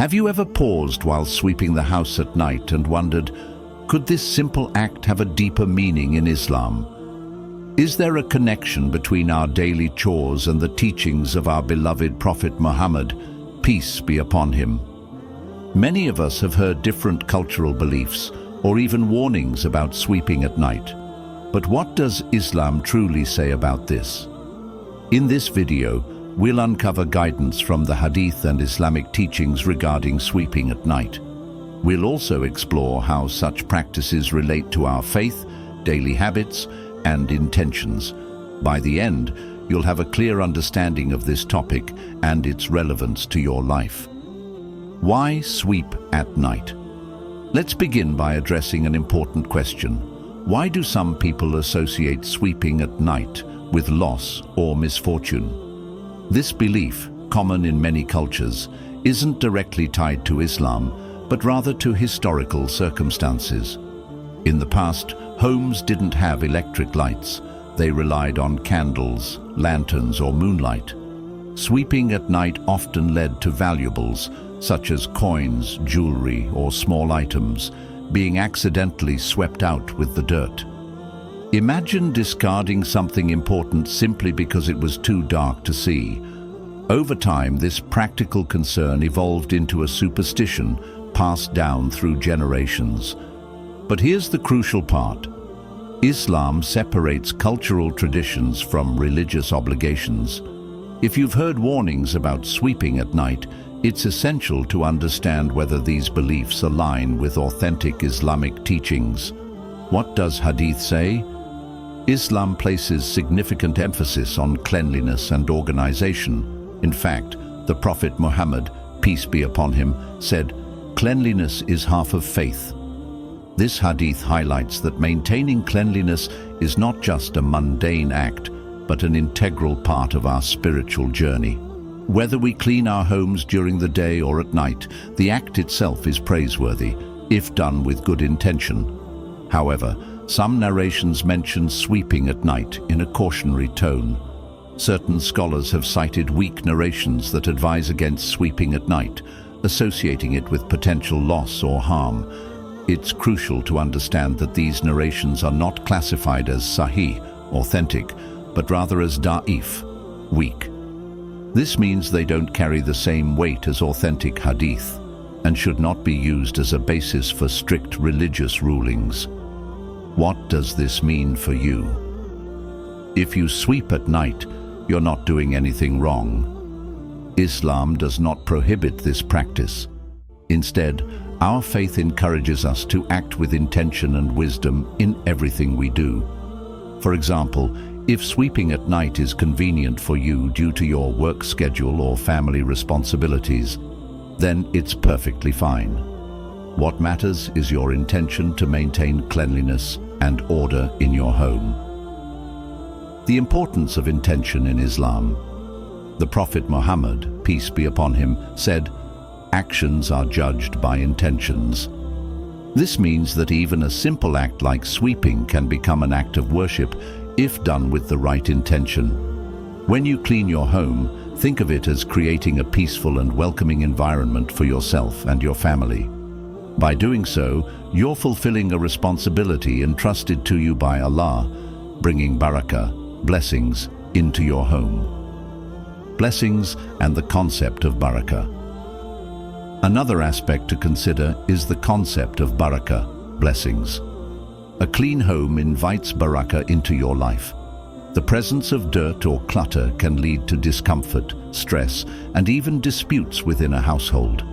Have you ever paused while sweeping the house at night and wondered, could this simple act have a deeper meaning in Islam? Is there a connection between our daily chores and the teachings of our beloved Prophet Muhammad, peace be upon him? Many of us have heard different cultural beliefs or even warnings about sweeping at night. But what does Islam truly say about this? In this video, we'll uncover guidance from the Hadith and Islamic teachings regarding sweeping at night. We'll also explore how such practices relate to our faith, daily habits, and intentions. By the end, you'll have a clear understanding of this topic and its relevance to your life. Why sweep at night? Let's begin by addressing an important question. Why do some people associate sweeping at night with loss or misfortune? This belief, common in many cultures, isn't directly tied to Islam, but rather to historical circumstances. In the past, homes didn't have electric lights. They relied on candles, lanterns, or moonlight. Sweeping at night often led to valuables, such as coins, jewelry, or small items, being accidentally swept out with the dirt. Imagine discarding something important simply because it was too dark to see. Over time, this practical concern evolved into a superstition passed down through generations. But here's the crucial part. Islam separates cultural traditions from religious obligations. If you've heard warnings about sweeping at night, it's essential to understand whether these beliefs align with authentic Islamic teachings. What does Hadith say? Islam places significant emphasis on cleanliness and organization. In fact, the Prophet Muhammad, peace be upon him, said, "Cleanliness is half of faith." This hadith highlights that maintaining cleanliness is not just a mundane act, but an integral part of our spiritual journey. Whether we clean our homes during the day or at night, the act itself is praiseworthy, if done with good intention. However, some narrations mention sweeping at night in a cautionary tone. Certain scholars have cited weak narrations that advise against sweeping at night, associating it with potential loss or harm. It's crucial to understand that these narrations are not classified as sahih, authentic, but rather as da'if, weak. This means they don't carry the same weight as authentic hadith and should not be used as a basis for strict religious rulings. What does this mean for you? If you sweep at night, you're not doing anything wrong. Islam does not prohibit this practice. Instead, our faith encourages us to act with intention and wisdom in everything we do. For example, if sweeping at night is convenient for you due to your work schedule or family responsibilities, then it's perfectly fine. What matters is your intention to maintain cleanliness and order in your home. The importance of intention in Islam. The Prophet Muhammad, peace be upon him, said, "Actions are judged by intentions." This means that even a simple act like sweeping can become an act of worship if done with the right intention. When you clean your home, think of it as creating a peaceful and welcoming environment for yourself and your family. By doing so, you're fulfilling a responsibility entrusted to you by Allah, bringing barakah, blessings, into your home. Blessings and the concept of barakah. Another aspect to consider is the concept of barakah, blessings. A clean home invites barakah into your life. The presence of dirt or clutter can lead to discomfort, stress, and even disputes within a household.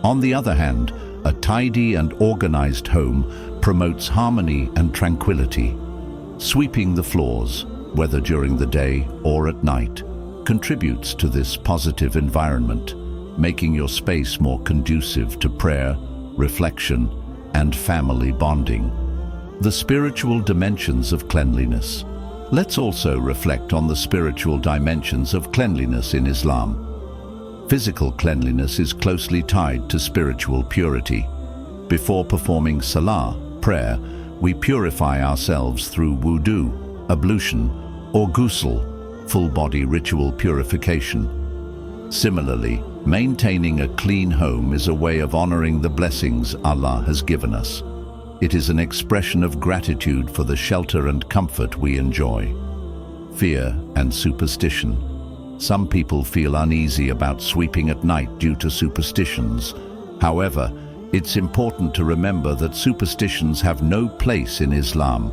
On the other hand, a tidy and organized home promotes harmony and tranquility. Sweeping the floors, whether during the day or at night, contributes to this positive environment, making your space more conducive to prayer, reflection, and family bonding. The spiritual dimensions of cleanliness. Let's also reflect on the spiritual dimensions of cleanliness in Islam. Physical cleanliness is closely tied to spiritual purity. Before performing salah, prayer, we purify ourselves through wudu, ablution, or ghusl, full-body ritual purification. Similarly, Maintaining a clean home is a way of honoring the blessings Allah has given us. It is an expression of gratitude for the shelter and comfort we enjoy. Fear and superstition. Some people feel uneasy about sweeping at night due to superstitions. However, it's important to remember that superstitions have no place in Islam.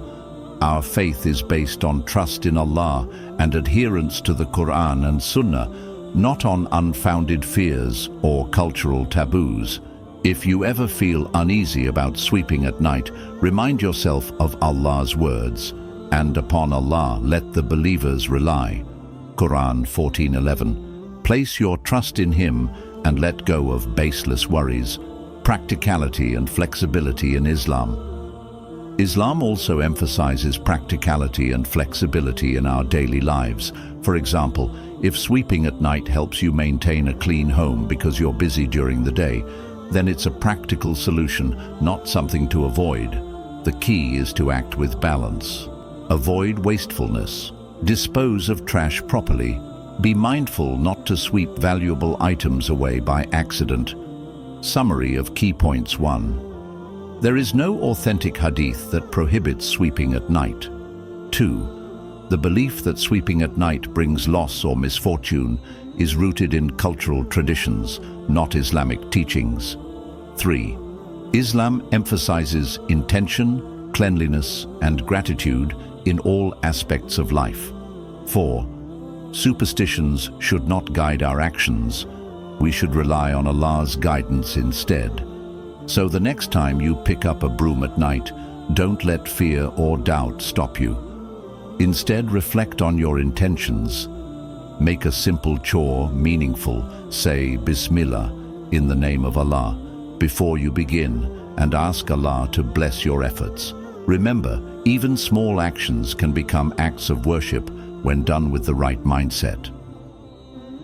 Our faith is based on trust in Allah and adherence to the Quran and Sunnah, not on unfounded fears or cultural taboos. If you ever feel uneasy about sweeping at night, remind yourself of Allah's words, and upon Allah let the believers rely. Quran 14:11. Place your trust in Him and let go of baseless worries. Practicality and flexibility in Islam. Islam also emphasizes practicality and flexibility in our daily lives. For example, if sweeping at night helps you maintain a clean home because you're busy during the day, then it's a practical solution, not something to avoid. The key is to act with balance. Avoid wastefulness. Dispose of trash properly. Be mindful not to sweep valuable items away by accident. Summary of key points. 1. There is no authentic hadith that prohibits sweeping at night. 2. The belief that sweeping at night brings loss or misfortune is rooted in cultural traditions, not Islamic teachings. 3. Islam emphasizes intention, cleanliness, and gratitude in all aspects of life. 4. Superstitions should not guide our actions. We should rely on Allah's guidance instead. So the next time you pick up a broom at night, don't let fear or doubt stop you. Instead, reflect on your intentions. Make a simple chore meaningful. Say Bismillah in the name of Allah before you begin and ask Allah to bless your efforts. Remember, even small actions can become acts of worship when done with the right mindset.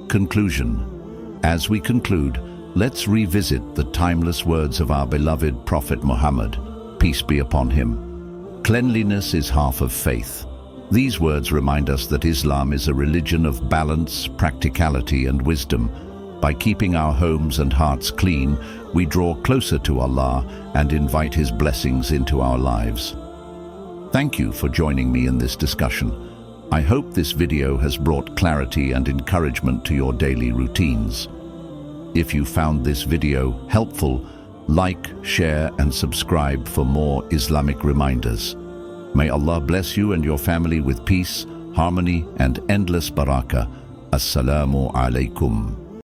Conclusion. As we conclude, let's revisit the timeless words of our beloved Prophet Muhammad, peace be upon him. Cleanliness is half of faith. These words remind us that Islam is a religion of balance, practicality, and wisdom. By keeping our homes and hearts clean, we draw closer to Allah and invite His blessings into our lives. Thank you for joining me in this discussion. I hope this video has brought clarity and encouragement to your daily routines. If you found this video helpful, like, share, and subscribe for more Islamic reminders. May Allah bless you and your family with peace, harmony, and endless barakah. Assalamu alaikum.